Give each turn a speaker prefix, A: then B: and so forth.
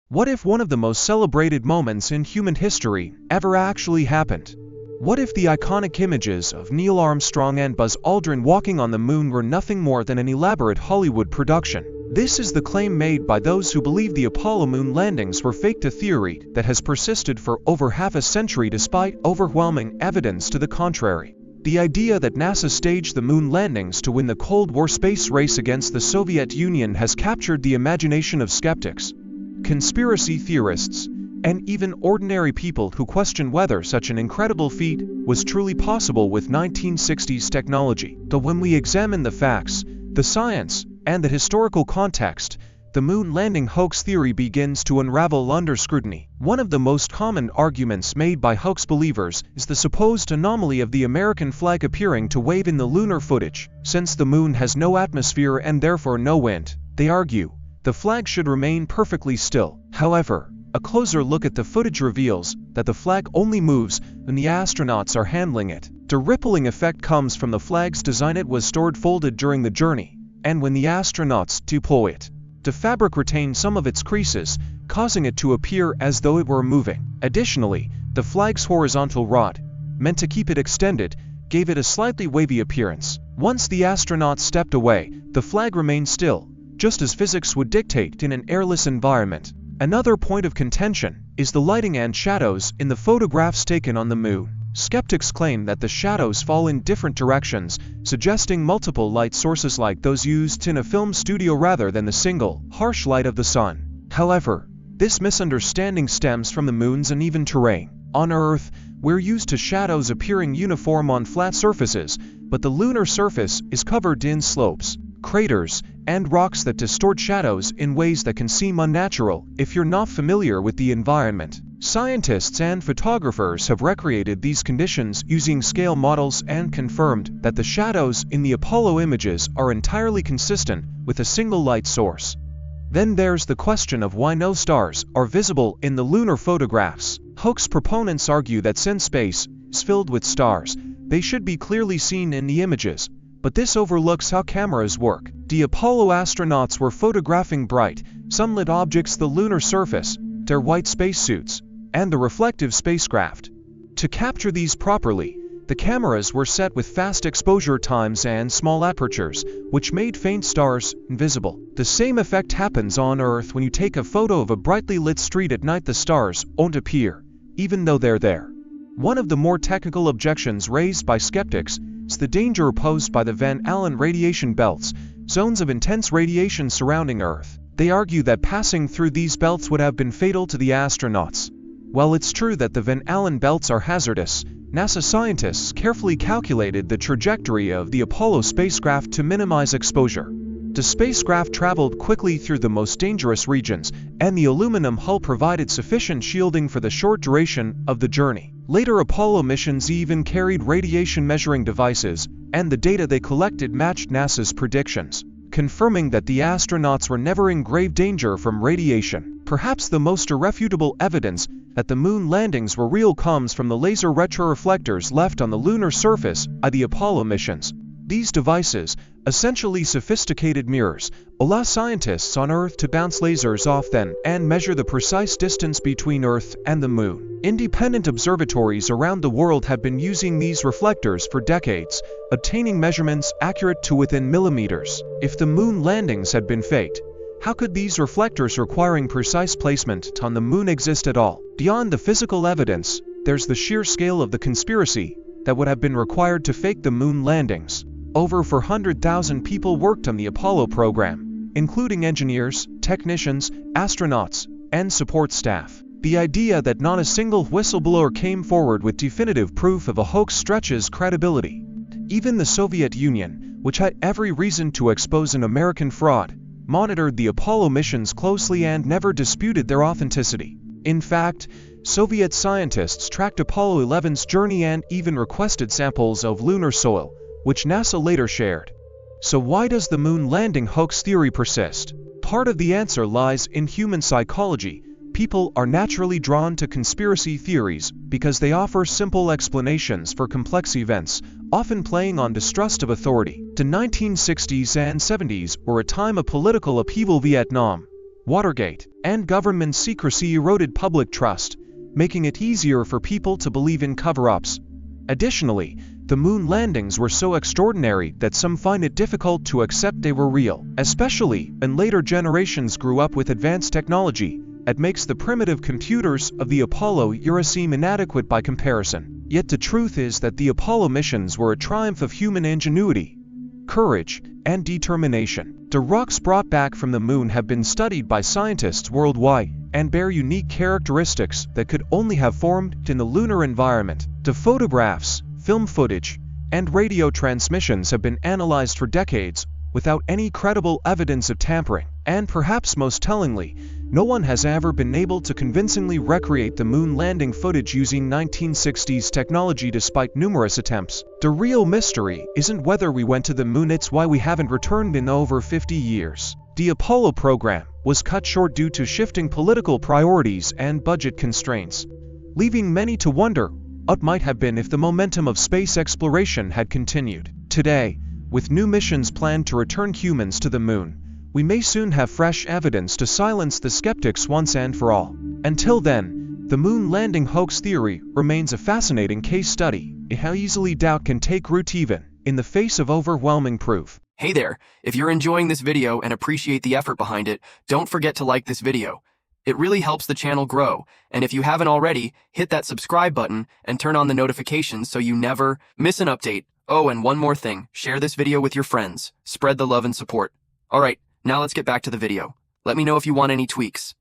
A: What if one of the most celebrated moments in human history ever actually happened? What if the iconic images of Neil Armstrong and Buzz Aldrin walking on the moon were nothing more than an elaborate Hollywood production? This is the claim made by those who believe the Apollo moon landings were faked, a theory that has persisted for over half a century despite overwhelming evidence to the contrary. The idea that NASA staged the moon landings to win the Cold War space race against the Soviet Union has captured the imagination of skeptics, conspiracy theorists, and even ordinary people who question whether such an incredible feat was truly possible with 1960s technology. But when we examine the facts, the science, and the historical context, the moon landing hoax theory begins to unravel under scrutiny. One of the most common arguments made by hoax believers is the supposed anomaly of the American flag appearing to wave in the lunar footage. Since the moon has no atmosphere and therefore no wind, they argue, the flag should remain perfectly still. However, a closer look at the footage reveals that the flag only moves when the astronauts are handling it. The rippling effect comes from the flag's design. It was stored folded during the journey, and when the astronauts deploy it, the fabric retains some of its creases, causing it to appear as though it were moving. Additionally, the flag's horizontal rod, meant to keep it extended, gave it a slightly wavy appearance. Once the astronauts stepped away, the flag remained still, just as physics would dictate in an airless environment. Another point of contention is the lighting and shadows in the photographs taken on the moon. Skeptics claim that the shadows fall in different directions, suggesting multiple light sources like those used in a film studio rather than the single, harsh light of the sun. However, this misunderstanding stems from the moon's uneven terrain. On Earth, we're used to shadows appearing uniform on flat surfaces, but the lunar surface is covered in slopes, craters, and rocks that distort shadows in ways that can seem unnatural if you're not familiar with the environment. Scientists and photographers have recreated these conditions using scale models and confirmed that the shadows in the Apollo images are entirely consistent with a single light source. Then there's the question of why no stars are visible in the lunar photographs. Hoax proponents argue that since space is filled with stars, they should be clearly seen in the images, but this overlooks how cameras work. The Apollo astronauts were photographing bright, sunlit objects, the lunar surface, their white spacesuits, and the reflective spacecraft. To capture these properly, the cameras were set with fast exposure times and small apertures, which made faint stars invisible. The same effect happens on Earth when you take a photo of a brightly lit street at night. The stars won't appear, even though they're there. One of the more technical objections raised by skeptics is the danger posed by the Van Allen radiation belts, zones of intense radiation surrounding Earth. They argue that passing through these belts would have been fatal to the astronauts. While it's true that the Van Allen belts are hazardous, NASA scientists carefully calculated the trajectory of the Apollo spacecraft to minimize exposure. The spacecraft traveled quickly through the most dangerous regions, and the aluminum hull provided sufficient shielding for the short duration of the journey. Later Apollo missions even carried radiation measuring devices, and the data they collected matched NASA's predictions, confirming that the astronauts were never in grave danger from radiation. Perhaps the most irrefutable evidence that the moon landings were real comes from the laser retroreflectors left on the lunar surface by the Apollo missions. These devices, essentially sophisticated mirrors, allow scientists on Earth to bounce lasers off them and measure the precise distance between Earth and the moon. Independent observatories around the world have been using these reflectors for decades, obtaining measurements accurate to within millimeters. If the moon landings had been faked, how could these reflectors requiring precise placement on the moon exist at all? Beyond the physical evidence, there's the sheer scale of the conspiracy that would have been required to fake the moon landings. Over 400,000 people worked on the Apollo program, including engineers, technicians, astronauts, and support staff. The idea that not a single whistleblower came forward with definitive proof of a hoax stretches credibility. Even the Soviet Union, which had every reason to expose an American fraud, monitored the Apollo missions closely and never disputed their authenticity. In fact, Soviet scientists tracked Apollo 11's journey and even requested samples of lunar soil, which NASA later shared. So why does the moon landing hoax theory persist? Part of the answer lies in human psychology. People are naturally drawn to conspiracy theories because they offer simple explanations for complex events, often playing on distrust of authority. The 1960s and 70s were a time of political upheaval. Vietnam, Watergate, and government secrecy eroded public trust, making it easier for people to believe in cover-ups. Additionally, the moon landings were so extraordinary that some find it difficult to accept they were real, especially when later generations grew up with advanced technology that makes the primitive computers of the Apollo era seem inadequate by comparison. Yet the truth is that the Apollo missions were a triumph of human ingenuity, courage, and determination. The rocks brought back from the moon have been studied by scientists worldwide and bear unique characteristics that could only have formed in the lunar environment. The photographs, film footage, and radio transmissions have been analyzed for decades without any credible evidence of tampering. And perhaps most tellingly, no one has ever been able to convincingly recreate the moon landing footage using 1960s technology despite numerous attempts. The real mystery isn't whether we went to the moon, it's why we haven't returned in over 50 years. The Apollo program was cut short due to shifting political priorities and budget constraints, leaving many to wonder what might have been if the momentum of space exploration had continued. Today, with new missions planned to return humans to the moon, we may soon have fresh evidence to silence the skeptics once and for all. Until then, the moon landing hoax theory remains a fascinating case study in how easily doubt can take root even in the face of overwhelming proof.
B: Hey there, if you're enjoying this video and appreciate the effort behind it, don't forget to like this video. It really helps the channel grow, and if you haven't already, hit that subscribe button and turn on the notifications so you never miss an update. Oh, and one more thing, share this video with your friends. Spread the love and support. Alright, now let's get back to the video. Let me know if you want any tweaks.